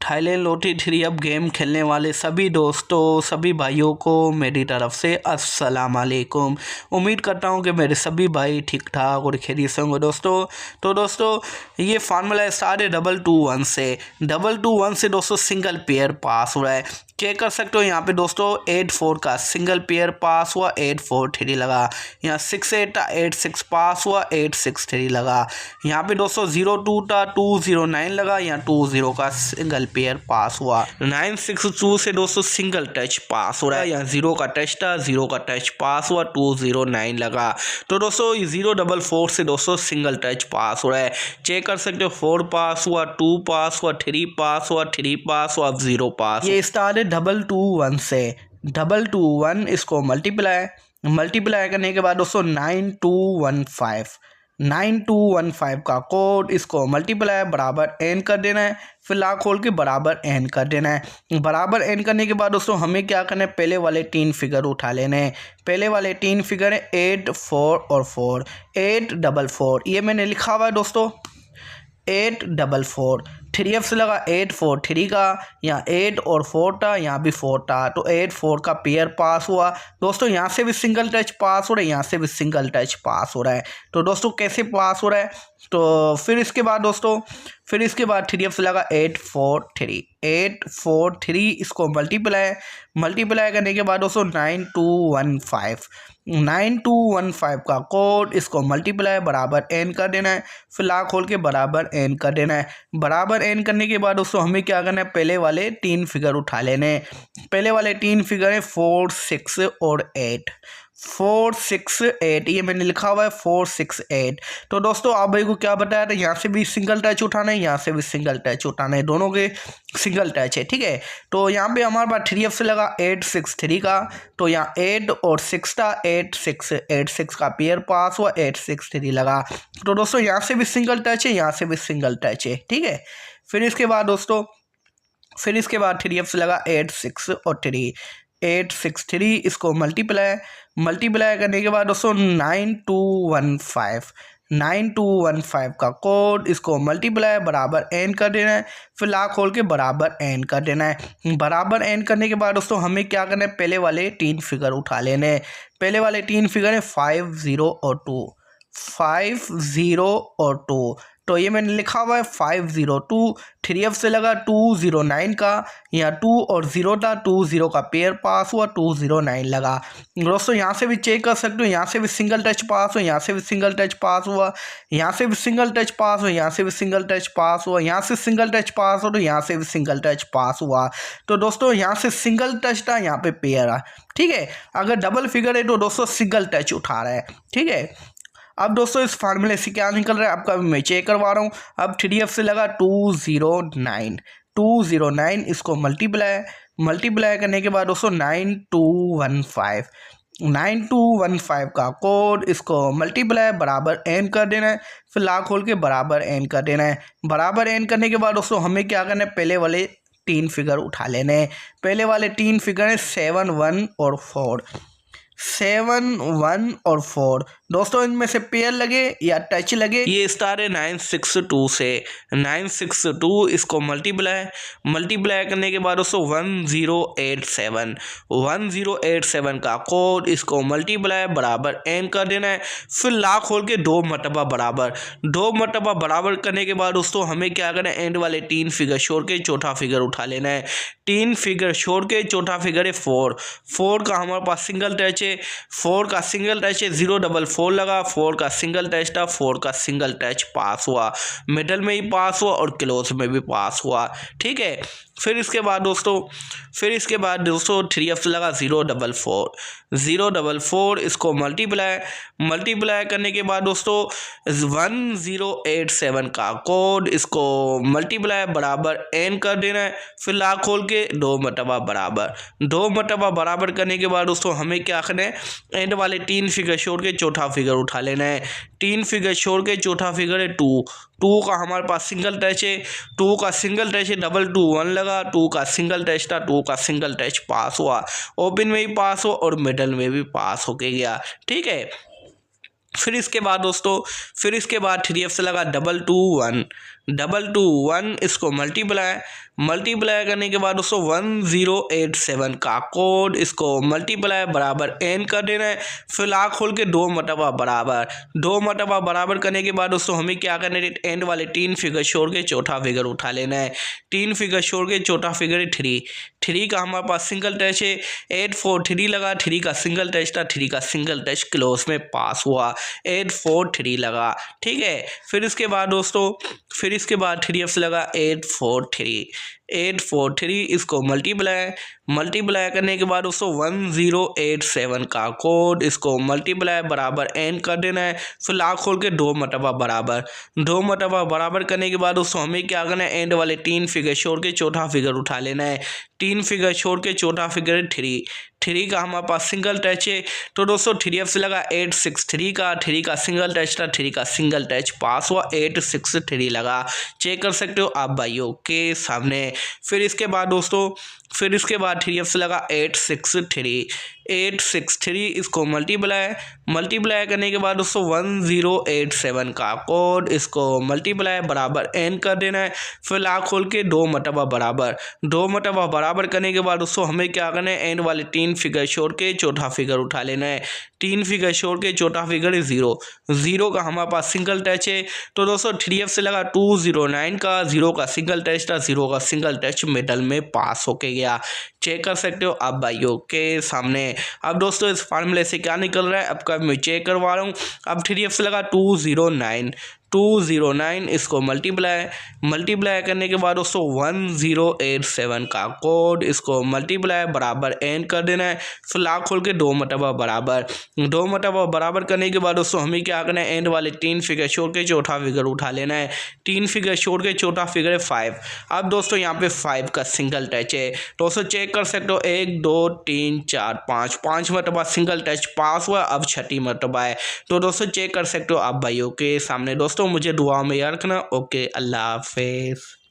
Thailand लोटी three अब game खेलने वाले सभी दोस्तों सभी भाइयों को मेरी तरफ से अस्सलाम वालेकुम। उम्मीद करता हूँ कि मेरे सभी भाई ठीक ठाक और खैरियत से होंगे दोस्तों। तो दोस्तों ये फार्मूला है सारे 221 से 221 से दोस्तों सिंगल पेयर पास हो रहा है। चेक कर सकते हो यहाँ पे दोस्तों 8-4 का सिंगल पेयर पास हुआ, 8-4-3 लगा। यहाँ 6-8 का 8-6 पास हुआ, 8-6-3 लगा। यहाँ पे दोस्तों 0-2 का 2-0-9 लगा, यहाँ 2-0 का सिंगल पेयर पास हुआ। 9-6-2 से दोस्तों सिंगल टच पास हो रहा है, यहाँ 0 का टच था, 0 का टच पास हुआ, 2-0-9 लगा। तो दोस्तों 0-4-4 से दोस्तों सिंगल टच पास हो रहा है। चेक कर सकते हो 4 पास हुआ, 2 पास हुआ, 3 पास हुआ, 3 पास हुआ, 0 पास। ये स्टार है 221 से 221 इसको मल्टीप्लाई करने के बाद दोस्तों 9215 का कोड इसको मल्टीप्लाई बराबर एन कर देना है, फिर लाख खोल के बराबर एन कर देना है। बराबर एन करने के बाद दोस्तों हमें क्या करना है, पहले वाले 3 फिगर उठा लेने हैं। पहले वाले 3 फिगर है 8, 4 और 4, 8-4-4 ये मैंने लिखा हुआ है दोस्तों 8-4-4। 3F से लगा 8-4-3 का, यहाँ 8 और 4 था, यहाँ भी 4 था, तो 8-4 का पेयर पास हुआ। दोस्तों यहाँ से भी सिंगल टच पास हो रहा है, यहाँ से भी सिंगल टच पास हो रहा है। तो दोस्तों कैसे पास हो रहा है, तो फिर इसके बाद 3F से लगा 8-4-3 इसको मल्टीप्लाई करने के बाद दोस्तों 9215 का कोड इसको मल्टीप्लाई बराबर एन कर देना है, फिर लाख खोल के बराबर एन कर देना है। बराबर एन करने के बाद दोस्तों हमें क्या करना है, पहले वाले 3 फिगर उठा लेने हैं। पहले वाले 3 फिगर है 4, 6 और 8, 4, 6, 8 ये मैंने लिखा हुआ है 4, 6, 8। तो दोस्तों आप भाई को क्या बताया था, यहाँ से भी सिंगल टच उठाना है, यहाँ से भी सिंगल टच उठाना है, दोनों के सिंगल टच है, ठीक है। तो यहाँ पे हमारे पास 3F से लगा 8-6-3 का, तो यहाँ 8 और 6 था, 8-6 का पेयर पास हुआ, 8-6-3 लगा। तो दोस्तों यहाँ से भी सिंगल टच है, यहाँ से भी सिंगल टच है, ठीक है। फिर इसके बाद 3F से लगा 8-6 और 3, 8-6-3 इसको मल्टीप्लाई करने के बाद दोस्तों 9215 का कोड इसको मल्टीप्लाई बराबर एन कर देना है, फिर लाख खोल के बराबर एन कर देना है। बराबर एन करने के बाद दोस्तों हमें क्या करना है, पहले वाले 3 फिगर उठा लेने हैं। पहले वाले 3 फिगर है 5, 0 और 2, 5, 0 और 2, तो ये मैंने लिखा हुआ है 502। 3F से लगा 209 का, यहाँ 2 और 0 था, 20 का पेयर पास हुआ, 209 लगा। दोस्तों यहाँ से भी चेक कर सकते हो, यहाँ से भी सिंगल टच पास हुआ, यहाँ से भी सिंगल टच पास हुआ, यहाँ से भी सिंगल टच पास हुआ, यहाँ से भी सिंगल टच पास हुआ, यहाँ से सिंगल टच पास हो तो यहाँ से भी सिंगल टच पास हुआ। तो दोस्तों यहाँ से सिंगल टच था, यहाँ पे पेयर है, ठीक है। अगर डबल फिगर है तो दोस्तों सिंगल टच उठा रहा है, ठीक है। अब दोस्तों इस फार्मूले से क्या निकल रहा है आपका मैं चेक करवा रहा हूँ। अब 3F से लगा 209 इसको मल्टीप्लाई करने के बाद दोस्तों 9215 का कोड इसको मल्टीप्लाई बराबर एन कर देना है, फिर लाख खोल के बराबर एन कर देना है। बराबर एन करने के बाद दोस्तों हमें क्या करना है, पहले वाले 3 फिगर उठा लेने हैं। पहले वाले 3 फिगर है 7, 1 और 4, 7, 1 और 4। दोस्तों इनमें से पेयर लगे या टच लगे। ये स्टार है 962 से 962 इसको मल्टीप्लाई करने के बाद दोस्तों 1087 का कोड इसको मल्टीप्लाई बराबर एन कर देना है, फिर लाख खोल के 2 मरतबा बराबर करने के बाद दोस्तों हमें क्या करना है, एंड वाले 3 फिगर छोड़ के चौथा फिगर उठा लेना है। 3 फिगर छोड़ के चौथा फिगर है 4 का हमारे पास सिंगल टच है, 4 का सिंगल टच है, 0-4 लगा, 4 का सिंगल टच था, 4 का सिंगल टच पास हुआ, मिडल में ही पास हुआ और क्लोज में भी पास हुआ, ठीक है। फिर इसके बाद दोस्तों 3F से लगा 0-4 इसको मल्टीप्लाई करने के बाद दोस्तों 1087 का कोड इसको मल्टीप्लाई बराबर एन कर देना है, फिर लाख खोल के 2 मरतबा बराबर करने के बाद दोस्तों हमें क्या करना है, एंड वाले 3 फिगर छोड़ के चौथा फिगर उठा लेना है। 3 फिगर छोड़ के चौथा फिगर है 2 का हमारे पास सिंगल टच है, 2 का सिंगल टच है, 221 लगा, 2 का सिंगल टच था, 2 का सिंगल टच पास हुआ, ओपन में भी पास हुआ और मिडल में भी पास होके गया, ठीक है। फिर इसके बाद दोस्तों 3F से लगा 221 221 इसको मल्टीप्लाई करने के बाद दोस्तों 1087 का कोड इसको मल्टीप्लाई बराबर एन कर देना है। फिर लाख खोल के 2 मरतबा बराबर करने के बाद दोस्तों हमें क्या करना है, एंड वाले 3 फिगर छोड़ के चौथा फिगर उठा लेना है। 3 फिगर छोड़ के चौथा फिगर है 3 का हमारे पास सिंगल टच है। 843 लगा, 3 का सिंगल टच था, 3 का सिंगल टच क्लोज में पास हुआ, 843 लगा। ठीक है, फिर इसके बाद दोस्तों 3f लगा 843 इसको मल्टीप्लाई करने के बाद दोस्तों 1087 का कोड इसको मल्टीप्लाई बराबर एन कर देना है। फिर लाख खोल के 2 मरतबा बराबर करने के बाद दोस्तों हमें क्या करना है, एंड वाले 3 फिगर छोड़ के चौथा फिगर उठा लेना है। 3 फिगर छोड़ के चौथा फिगर है 3 का हमारे पास सिंगल टच है। तो दोस्तों 3f से लगा 863 का, 3 का सिंगल टच था, 3 का सिंगल टच पास हुआ, 863 लगा। चेक कर सकते हो आप भाइयों के सामने। फिर इसके बाद दोस्तों 3f से लगा 863 इसको मल्टीप्लाई करने के बाद दोस्तों 1087 का कोड इसको मल्टीप्लाई बराबर एन कर देना है। फिर लाख खोल के 2 मरतबा बराबर करने के बाद दोस्तों हमें क्या करना है, एंड वाले 3 फिगर छोड़ के चौथा फिगर उठा लेना है। 3 फिगर छोड़ के चौथा फिगर है 0 का हमारे पास सिंगल टच है। तो दोस्तों 3f से लगा 209 का, 0 का सिंगल टच था, 0 का सिंगल टच मिडल में पास होके गया। चेक कर सकते हो आप भाइयों के सामने। अब दोस्तों इस फार्मूले से क्या निकल रहा है, अब का मैं चेक करवा रहा हूँ। अब 3f से लगा 209 इसको मल्टीप्लाई करने के बाद दोस्तों 1087 का कोड इसको मल्टीप्लाई बराबर एन कर देना है। फिर लाख खोल के 2 मरतबा बराबर करने के बाद दोस्तों हमें क्या करना है, एंड वाले 3 फिगर छोड़ के चौथा फिगर उठा लेना है। 3 फिगर छोड़ के चौथा फिगर है 5। अब दोस्तों यहाँ पे 5 का सिंगल टच है। दोस्तों चेक कर सकते हो 1 2 3 4 5 मरतबा सिंगल टच पास हुआ, अब 6ठी मरतबा है। तो दोस्तों चेक कर सकते हो आप भाइयों के सामने। दोस्तों मुझे दुआ में याद रखना। ओके, अल्लाह हाफिज़।